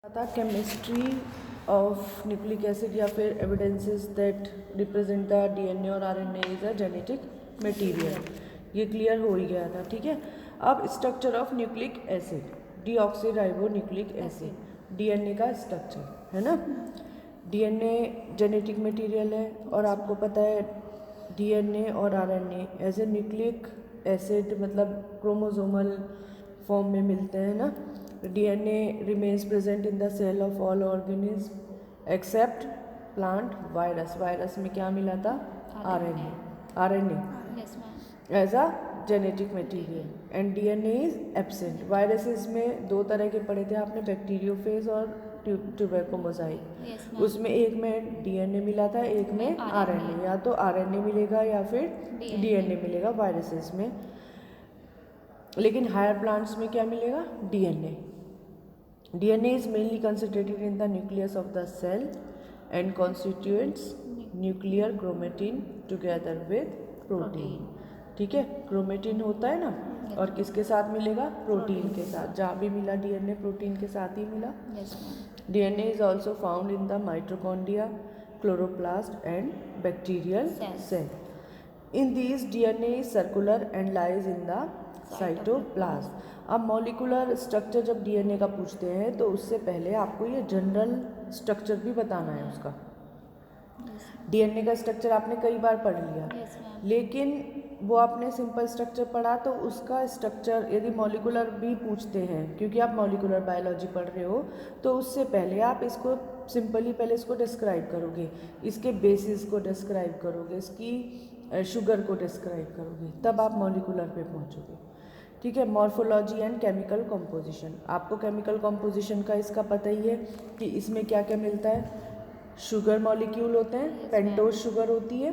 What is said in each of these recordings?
था chemistry of nucleic acid या फिर evidences that represent the DNA और RNA is a genetic material. ये क्लियर हो ही गया था, ठीक है। अब structure of nucleic acid, deoxyribo nucleic acid, DNA का स्ट्रक्चर है ना। डीएनए जेनेटिक मटेरियल है और आपको पता है डीएनए और RNA as a nucleic acid मतलब क्रोमोसोमल फॉर्म में मिलते हैं ना। DNA remains present in the cell of all organism except plant virus. Virus में क्या मिला था? RNA. RNA as a genetic material and DNA is absent. Viruses में दो तरह के पढ़े थे आपने, बैक्टीरियोफेज और ट्यूबरको मोजाइक। उसमें एक में डीएनए मिला था, एक में आरएनए। या तो आरएनए मिलेगा या फिर डीएनए मिलेगा वायरसेस में, लेकिन हायर प्लांट्स में क्या मिलेगा? DNA. DNA is mainly concentrated in the nucleus of the cell and constituents nuclear chromatin together with protein. ठीक है, क्रोमेटिन होता है ना, और किसके साथ मिलेगा? प्रोटीन के साथ। जहाँ भी मिला डीएनए प्रोटीन के साथ ही मिला। DNA is also found in the mitochondria, chloroplast and bacterial cell. In these, DNA is circular and lies in the cytoplasm. अब मॉलिकुलर स्ट्रक्चर जब डीएनए का पूछते हैं तो उससे पहले आपको ये जनरल स्ट्रक्चर भी बताना है उसका। डीएनए का स्ट्रक्चर आपने कई बार पढ़ लिया, लेकिन वो आपने सिंपल स्ट्रक्चर पढ़ा तो उसका स्ट्रक्चर यदि मॉलिकुलर भी पूछते हैं, क्योंकि आप मॉलिकुलर बायोलॉजी पढ़ रहे हो, तो उससे पहले आप इसको सिंपली पहले इसको डिस्क्राइब करोगे, इसके बेसिस को डिस्क्राइब करोगे, इसकी शुगर को डिस्क्राइब करोगे, तब आप मॉलिकुलर पे पहुंचोगे। ठीक है। Morphology and chemical composition. आपको केमिकल कॉम्पोजिशन का इसका पता ही है कि इसमें क्या क्या मिलता है। शुगर मॉलिक्यूल होते हैं, पेंटोज शुगर होती है,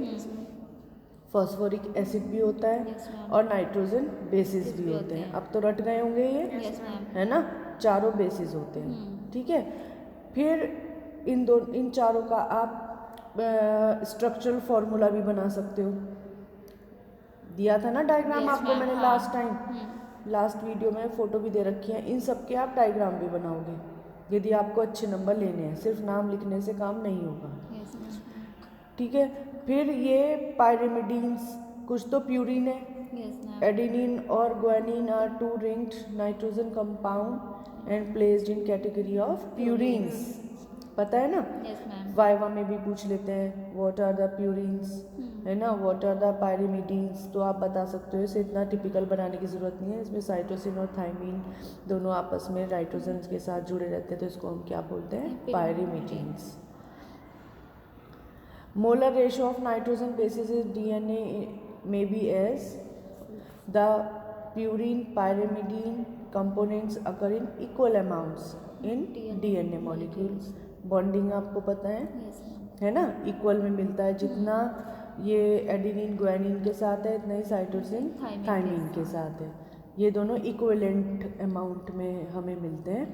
फॉस्फोरिक एसिड भी होता है और नाइट्रोजन बेसिस भी होते हैं। अब तो रट गए होंगे ये, है ना, चारों बेसिस होते हैं। ठीक है। फिर इन चारों का आप स्ट्रक्चरल फॉर्मूला भी बना सकते हो। दिया था ना डायग्राम आपको मैंने लास्ट टाइम, लास्ट वीडियो में फोटो भी दे रखी है। इन सब के आप डायग्राम भी बनाओगे यदि आपको अच्छे नंबर लेने हैं। सिर्फ नाम लिखने से काम नहीं होगा। ठीक है। फिर ये पायरिमिडीन्स, कुछ तो प्यूरिन है। एडेनिन और guanine are two ringed nitrogen compound and placed in category of purines. पता है ना? वाइवा में भी पूछ लेते हैं व्हाट आर द प्यूरिन्स, है ना, व्हाट आर द पायरिमिडीन्स। तो आप बता सकते हो। इसे इतना टिपिकल बनाने की ज़रूरत नहीं है। इसमें साइटोसिन और थायमीन दोनों आपस में नाइट्रोजन के साथ जुड़े रहते हैं, तो इसको हम क्या बोलते हैं? Pyrimidines. Molar ratio of nitrogen bases is DNA may be as the purine pyrimidine components occur in equal amounts in DNA molecules. Bonding आपको पता है ना, इक्वल में मिलता है। जितना ये एडेनिन ग्वानिन के साथ है इतना ही साइटोसिन थायमीन के साथ है। ये दोनों इक्विवेलेंट अमाउंट में हमें मिलते हैं।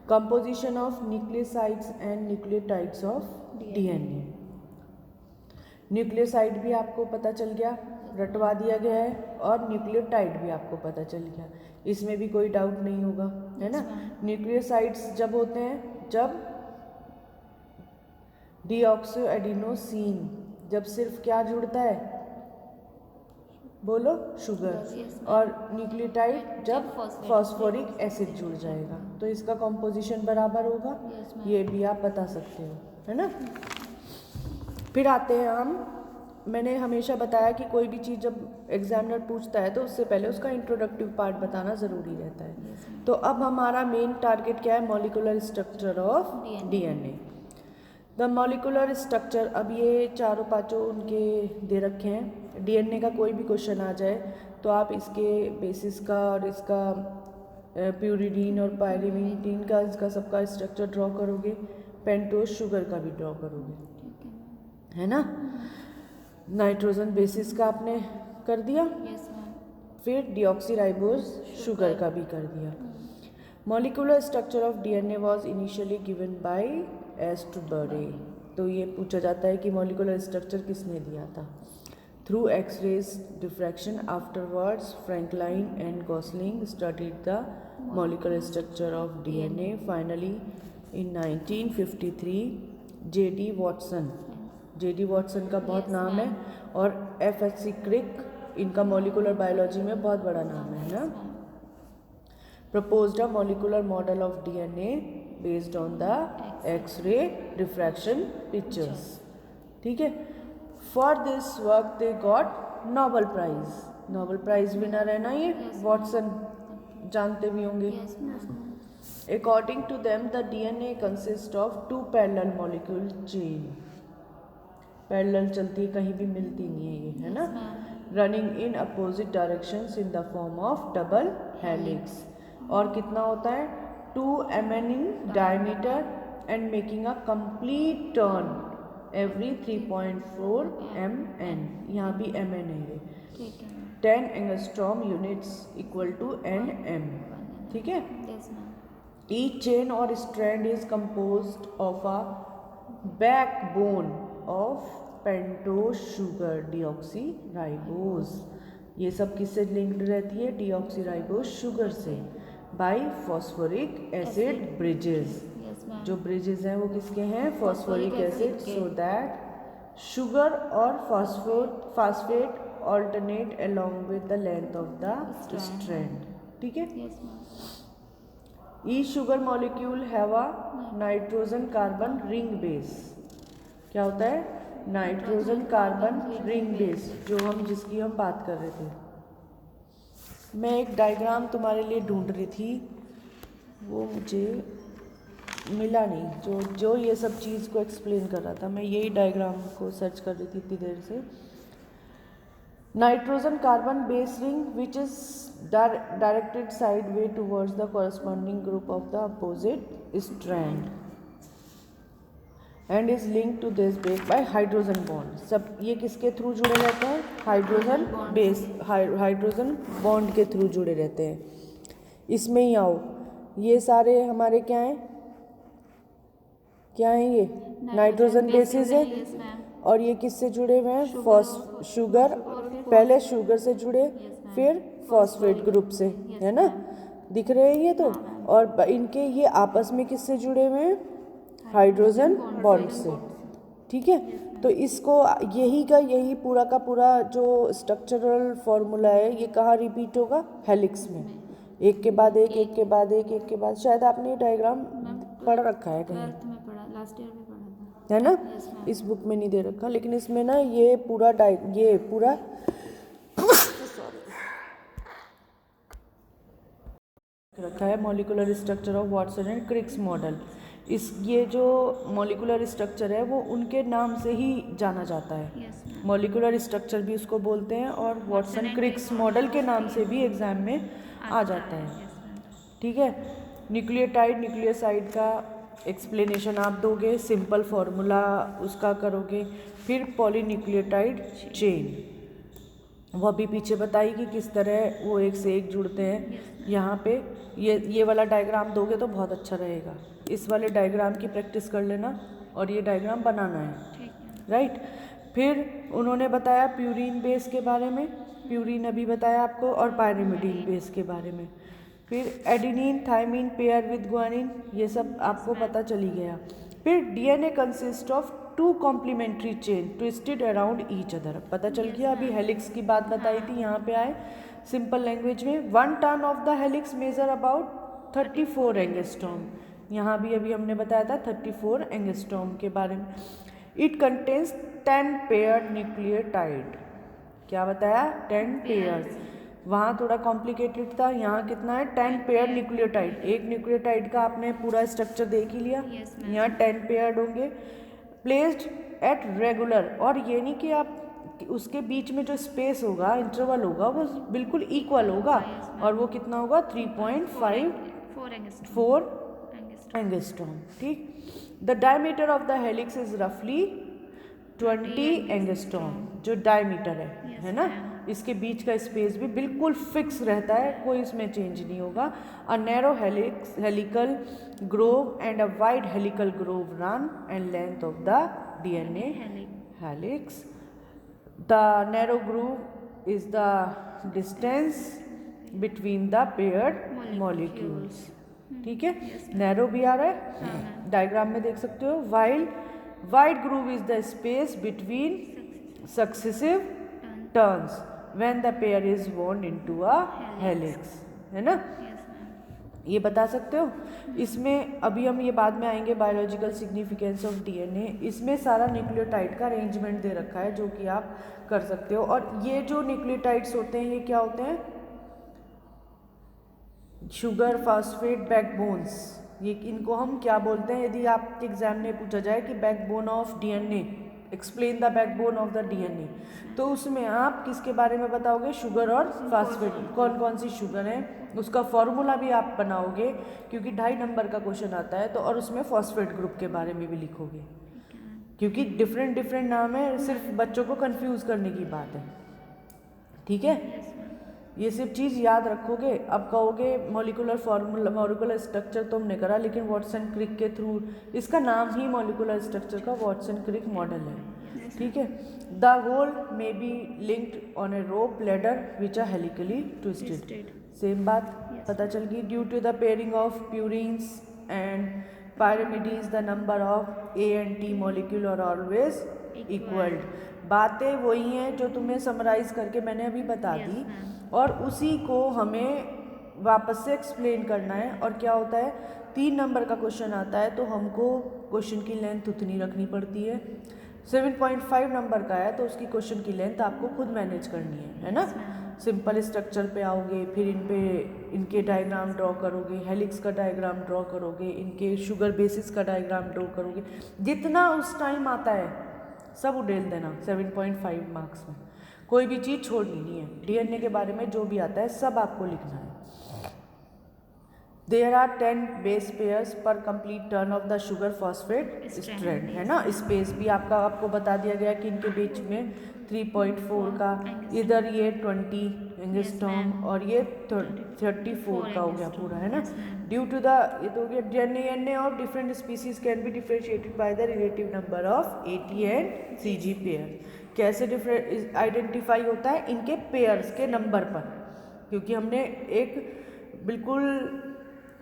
Composition of nucleosides and nucleotides of DNA. Nucleoside भी आपको पता चल गया, रटवा दिया गया है, और न्यूक्लियोटाइड भी आपको पता चल गया। इसमें भी कोई डाउट नहीं होगा, है ना। न्यूक्लियोसाइड्स जब होते हैं जब डीऑक्सो एडिनोसिन, जब सिर्फ क्या जुड़ता है? बोलो, शुगर। और न्यूक्लियोटाइड जब फॉस्फोरिक एसिड जुड़ जाएगा, तो इसका कॉम्पोजिशन बराबर होगा। ये भी आप बता सकते हो, है ना। फिर आते हैं हम, मैंने हमेशा बताया कि कोई भी चीज़ जब एग्जामिनर पूछता है तो उससे पहले उसका इंट्रोडक्टिव पार्ट बताना ज़रूरी रहता है। तो अब हमारा मेन टारगेट क्या है? Molecular structure of DNA. The molecular structure, अब ये चारों पांचों उनके दे रखे हैं। डीएनए का कोई भी क्वेश्चन आ जाए तो आप इसके बेसिस का और इसका प्यूरिडीन और पायरिमिडीन का, इसका सबका स्ट्रक्चर ड्रॉ करोगे। पेंटोज शुगर का भी ड्रॉ करोगे, है ना। नाइट्रोजन बेसिस का आपने कर दिया। फिर डीऑक्सीराइबोज शुगर का भी कर दिया। Molecular structure of DNA was initially given by Astbury. तो ये पूछा जाता है कि मॉलिकुलर स्ट्रक्चर किसने दिया था? through X-rays diffraction. Afterwards, Franklin and Gosling studied the molecular structure of DNA. Finally, in 1953, J.D. Watson का बहुत नाम है, और F.H.C. Crick, इनका मॉलिकुलर बायोलॉजी में बहुत बड़ा नाम है ना. Proposed a molecular model of DNA based on the X-ray diffraction pictures. ठीक है. For this work they got Nobel Prize. Nobel Prize winner है ना ये वॉटसन, जानते भी होंगे. According to them, the DNA consists of two parallel molecule chain. Parallel चलती है, कहीं भी मिलती नहीं है ये, है ना. Running in opposite directions in the form of double helix. और कितना होता है 2 mm in diameter and making a complete turn every 3.4 mn. यहाँ भी mn है ये. 10 angstrom units equal to nm. ठीक है. Each chain or strand is composed of a backbone of pentose sugar deoxyribose. ये सब किससे लिंक्ड रहती है? डीऑक्सीराइबोज शुगर से. By phosphoric acid bridges. जो ब्रिजेस हैं वो किसके हैं? Phosphoric acid. So that sugar और phosphate alternate along with the length of the strand. ठीक है. Each sugar molecule have a nitrogen carbon ring base. क्या होता है? नाइट्रोजन कार्बन रिंग बेस, जिसकी हम बात कर रहे थे. मैं एक डायग्राम तुम्हारे लिए ढूंढ रही थी, वो मुझे मिला नहीं, जो ये सब चीज़ को एक्सप्लेन कर रहा था. मैं यही डायग्राम को सर्च कर रही थी इतनी देर से. Nitrogen carbon base ring which is directed sideway towards the corresponding group of the opposite strand and is link to this base by hydrogen bond. सब ये किसके थ्रू जुड़े रहते हैं? हाइड्रोजन बेस, हाइड्रोजन बॉन्ड के थ्रू जुड़े रहते हैं. इसमें ही आओ, ये सारे हमारे क्या हैं? ये नाइट्रोजन बेसिस है. और ये किससे जुड़े हुए हैं? शुगर. पहले शुगर से जुड़े, फिर फॉस्फेट ग्रुप से, है ना. दिख रहे हैं ये तो. और इनके ये आपस में किससे जुड़े हुए हैं? हाइड्रोजन बॉन्ड से. ठीक है. तो इसको यही पूरा का पूरा जो स्ट्रक्चरल फॉर्मूला है, ये कहाँ रिपीट होगा? हेलिक्स में. एक के बाद एक, एक के बाद एक, एक के बाद. शायद आपने डायग्राम पढ़ रखा है कहीं, लास्ट ईयर में पढ़ा था, है ना. इस बुक में नहीं दे रखा, लेकिन इसमें ना ये पूरा रखा है molecular structure of Watson and Crick's model. ये जो मॉलिकुलर स्ट्रक्चर है वो उनके नाम से ही जाना जाता है. मॉलिकुलर स्ट्रक्चर भी उसको बोलते हैं, और वाटसन क्रिक्स मॉडल के नाम से भी एग्जाम में आ जाता है. ठीक है. न्यूक्लियोटाइड न्यूक्लियोसाइड का एक्सप्लेनेशन आप दोगे, सिंपल फार्मूला उसका करोगे. फिर पॉलीन्यूक्लियोटाइड चेन, वो अभी पीछे बताई कि किस तरह वो एक से एक जुड़ते हैं. यहाँ पे ये वाला डायग्राम दोगे तो बहुत अच्छा रहेगा. इस वाले डायग्राम की प्रैक्टिस कर लेना, और ये डायग्राम बनाना है. राइट. फिर उन्होंने बताया प्यूरिन बेस के बारे में, प्यूरिन अभी बताया आपको, और पायरिमिडीन बेस के बारे में. फिर adenine thymine pair with guanine, ये सब आपको पता चली गया. फिर DNA consist of 2 complementary chain twisted around each other. पता चल गया. अभी हेलिक्स की बात बताई थी, यहाँ पे आए सिंपल लैंग्वेज में. 1 turn of the helix measure about 34 angstrom. यहाँ भी अभी हमने बताया था 34 एंगस्ट्रॉम के बारे में. It contains 10 paired nucleotide. क्या बताया? 10 पेयर्स. वहाँ थोड़ा कॉम्प्लिकेटेड था, यहाँ कितना है? 10 पेयर न्यूक्लियोटाइड. एक न्यूक्लियोटाइड का आपने पूरा स्ट्रक्चर देख ही लिया. यहाँ 10 पेयर्ड होंगे, प्लेस्ड एट रेगुलर. और ये नहीं कि आप उसके बीच में जो स्पेस होगा, इंटरवल होगा, वो बिल्कुल इक्वल होगा. और वो कितना होगा? 3.54 एंगस्ट्रॉम. ठीक. The diameter of the helix is रफली 20 एंगस्ट्रॉम. जो डायमीटर है ना, इसके बीच का स्पेस भी बिल्कुल फिक्स रहता है, कोई इसमें चेंज नहीं होगा. A narrow helical Grove and a wide helical Grove run and length of the DNA helix the narrow groove is the distance between the paired molecules. ठीक है, नैरो भी आ रहा है, डायग्राम में देख सकते हो। While wide groove is the space between successive turns when the pair is bond into a helix, है ना, ये बता सकते हो। इसमें अभी हम ये बाद में आएंगे, बायोलॉजिकल सिग्निफिकेंस ऑफ डीएनए। इसमें सारा न्यूक्लियोटाइड का अरेंजमेंट दे रखा है जो कि आप कर सकते हो। और ये जो न्यूक्लियोटाइड्स होते हैं ये क्या होते हैं? Sugar phosphate backbones. ये इनको हम क्या बोलते हैं? यदि आपके एग्जाम में पूछा जाए कि backbone of DNA, explain the backbone of the DNA, तो उसमें आप किसके बारे में बताओगे? शुगर और फास्फेट। कौन कौन सी शुगर है उसका फॉर्मूला भी आप बनाओगे, क्योंकि 2.5 नंबर का क्वेश्चन आता है तो। और उसमें फॉस्फेट ग्रुप के बारे में भी लिखोगे, क्योंकि डिफरेंट डिफरेंट नाम है, सिर्फ बच्चों को कंफ्यूज करने की बात है। ठीक है, ये सब चीज़ याद रखोगे। अब कहोगे मॉलिक्यूलर फॉर्मूला, मॉलिक्यूलर स्ट्रक्चर तो हमने करा, लेकिन वॉटसन क्रिक के थ्रू, इसका नाम ही मॉलिक्यूलर स्ट्रक्चर का वॉटसन क्रिक मॉडल है। ठीक है, the whole may be linked on a rope ladder which are helically twisted. Same बात पता चल गई। Due to the pairing of purines and pyrimidines the number of A and T molecule are always equalled. बातें वही हैं जो तुम्हें summarise करके मैंने अभी बता दी, और उसी को हमें वापस से एक्सप्लेन करना है। और क्या होता है, 3 नंबर का क्वेश्चन आता है तो हमको क्वेश्चन की लेंथ उतनी रखनी पड़ती है। 7.5 नंबर का है तो उसकी क्वेश्चन की लेंथ आपको खुद मैनेज करनी है ना। सिंपल स्ट्रक्चर पे आओगे, फिर इनके डायग्राम ड्रॉ करोगे, हेलिक्स का डायग्राम ड्रॉ करोगे, इनके शुगर बेसिस का डायग्राम ड्रॉ करोगे। जितना उस टाइम आता है सब उड़ेल देना 7.5 मार्क्स में, कोई भी चीज़ छोड़नी नहीं है। डीएनए के बारे में जो भी आता है सब आपको लिखना है। देयर आर 10 बेस पेयर्स पर complete turn of the sugar phosphate strand, है ना। स्पेस भी आपको बता दिया गया कि इनके बीच में 3.4 का, इधर ये 20 एंगस्ट्रॉम और ये 34 का हो गया पूरा, है ना। ड्यू टू द, ये तो हो गया DNA of different species can be differentiated by the relative number of AT and CG pair. कैसे डिफरेंट आइडेंटिफाई होता है? इनके पेयर्स के नंबर पर, क्योंकि हमने एक बिल्कुल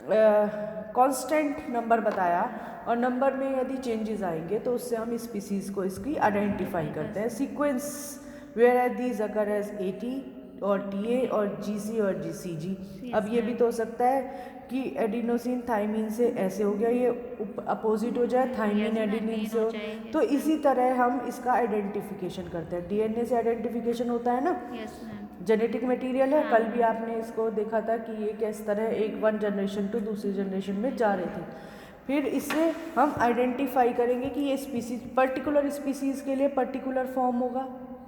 कांस्टेंट नंबर बताया, और नंबर में यदि चेंजेस आएंगे तो उससे हम स्पीसीज को इसकी आइडेंटिफाई करते हैं। Sequence where are these occur as AT और TA और GC और GCG। अब ये भी तो हो सकता है कि एडिनोसिन थाइमिन से ऐसे हो गया, ये अपोजिट हो जाए, थाइमिन एडिनिन से हो, तो इसी तरह हम इसका आइडेंटिफिकेशन करते हैं। डीएनए से आइडेंटिफिकेशन होता है ना। जेनेटिक मटेरियल है, कल भी आपने इसको देखा था कि ये किस तरह एक 1 जनरेशन टू दूसरी जनरेशन में जा रहे थे। फिर इससे हम आइडेंटिफाई करेंगे कि ये स्पीसीज, पर्टिकुलर स्पीसीज के लिए पर्टिकुलर फॉर्म होगा,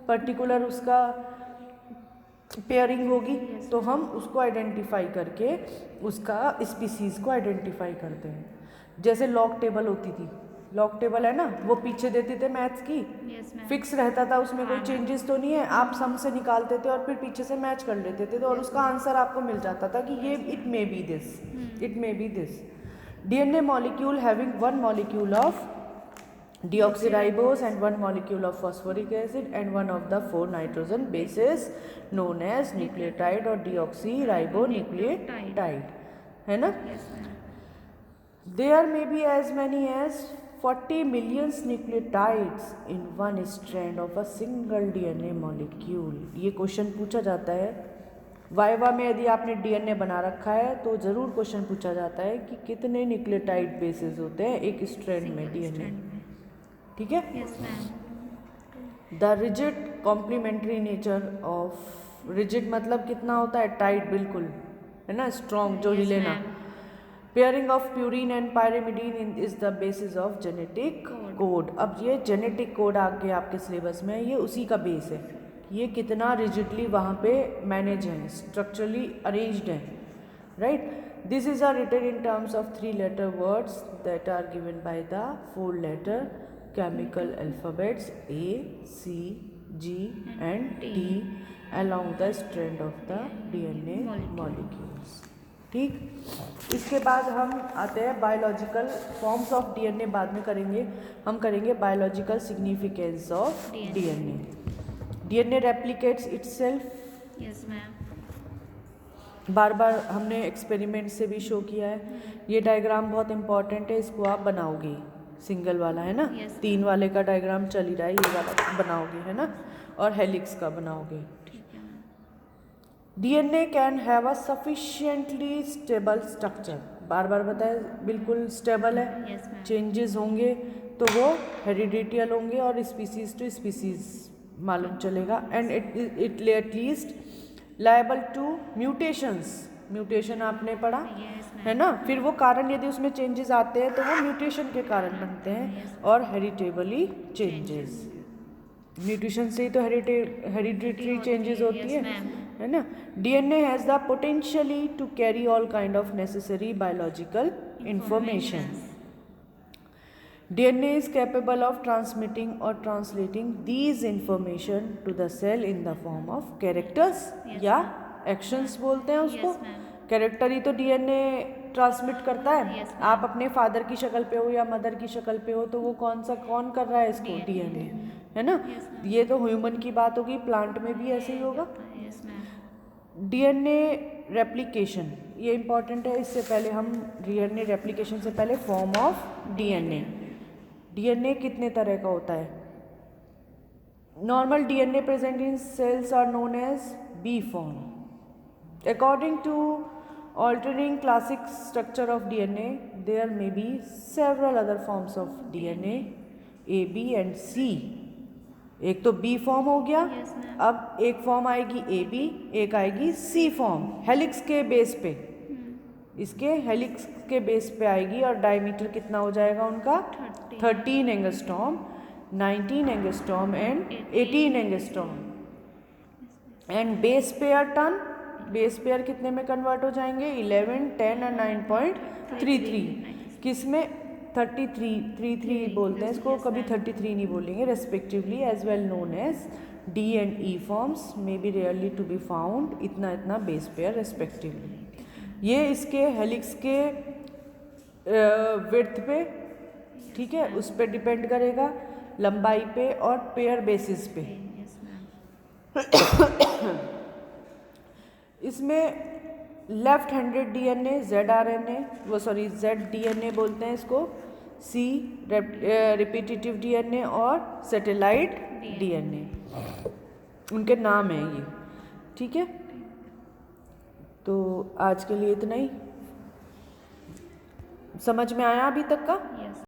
पर्टिकुलर उसका पेयरिंग होगी, तो हम उसको आइडेंटिफाई करके उसका स्पीसीज को आइडेंटिफाई करते हैं। जैसे लॉग टेबल होती थी, लॉग टेबल है ना, वो पीछे देते थे मैथ्स की, फिक्स रहता था, उसमें कोई चेंजेस तो नहीं है, आप सम से निकालते थे और फिर पीछे से मैच कर लेते थे, तो और उसका आंसर आपको मिल जाता था कि ये it may be this, it may be this. DNA molecule having 1 molecule of deoxyribose and 1 molecule of phosphoric acid and 1 of the 4 nitrogen bases known as nucleotide or deoxyribonucleotide, है ना। There may be as many as 40 million nucleotides in one strand of a single DNA molecule। ये question पूछा जाता है viva में। यदि आपने DNA बना रखा है तो ज़रूर क्वेश्चन पूछा जाता है कि कितने न्यूक्लियोटाइड बेसेस होते हैं एक स्ट्रैंड में डीएनए। ठीक है। The rigid complementary nature of, rigid मतलब कितना होता है? टाइट, बिल्कुल, है ना, स्ट्रॉन्ग, जो हिले ना। Pairing of purine and pyrimidine is the basis of genetic code. अब ये जेनेटिक कोड आगे आपके सिलेबस में, ये उसी का बेस है। ये कितना रिजिडली वहाँ पे मैनेज है, स्ट्रक्चरली अरेंज्ड है, right. This is are written in terms of 3 letter words that are given by the 4 letter chemical alphabets A, C, G and T along the strand of the DNA molecules। ठीक, इसके बाद हम आते हैं biological forms of DNA, बाद में करेंगे। हम करेंगे biological significance of DNA. DNA replicates itself, yes ma'am. बार बार हमने एक्सपेरिमेंट से भी शो किया है। ये डायग्राम बहुत इंपॉर्टेंट है, इसको आप बनाओगे, सिंगल वाला है ना, Yes. 3 वाले का डायग्राम चल ही रहा है, ये वाला बनाओगे है ना, और हेलिक्स का बनाओगे। ठीक है ma'am. DNA can have a sufficiently stable structure, बार बार बताया, बिल्कुल स्टेबल है, यस मैम। चेंजेस होंगे तो वो हेरिडिटियल होंगे और स्पीसीज टू स्पीसीज मालूम चलेगा। And it at least liable to mutations, mutation आपने पढ़ा यस मैम। है ना, फिर वो कारण यदि उसमें चेंजेस आते हैं तो वो म्यूटेशन के कारण बनते हैं, और हेरिटेबली चेंजेस, म्यूटेशन से ही तो हेरिडिटरी चेंजेस होती Yes, है ma'am. है ना। DNA has the potentially to carry all kind of necessary biological information. DNA is capable of transmitting or translating these information to the cell in the form of characters Yes, या ma'am. actions बोलते हैं उसको। Yes, ma'am. Character ही तो DNA transmit करता है। Yes, ma'am. आप अपने father की शक्ल पे हो या मदर की शक्ल पे हो तो वो कौन कर रहा है इसको, डीएनए है ना। Yes, ma'am. ये तो ह्यूमन की बात होगी, प्लांट में भी ऐसे ही होगा। Yes ma'am. डीएनए रेप्लिकेशन ये इंपॉर्टेंट है, इससे पहले हम डीएनए रेप्लिकेशन से पहले फॉर्म ऑफ डीएनए। डीएनए कितने तरह का होता है? Normal DNA present in cells are known as B form. According to altering classic structure of DNA, there may be several other forms of DNA, A, B and C। एक तो B form हो गया, Yes, ma'am. अब एक form आएगी A, B, एक आएगी C form, helix के बेस पे, इसके हेलिक्स के बेस पे आएगी, और डायमीटर कितना हो जाएगा उनका 13 angstrom, 19 angstrom and 18 angstrom. And base pair turn, base pair कितने में कन्वर्ट हो जाएंगे? 11, 10 और 9.33। किस में? 33 बोलते हैं इसको, कभी 33 नहीं बोलेंगे। Respectively as well known as D and E forms may be rarely to be found, इतना बेस पेयर रेस्पेक्टिवली। ये इसके हेलिक्स के विड्थ पे, ठीक है, उस पर डिपेंड करेगा, लंबाई पे और पेयर बेसिस पे। Yes ma'am. इसमें left handed DNA Z RNA, वो सॉरी जेड डीएनए बोलते हैं इसको, सी रिपीटेटिव डीएनए और सैटेलाइट डीएनए, उनके नाम हैं ये, ठीक है। तो आज के लिए इतना ही। समझ में आया अभी तक का? यस।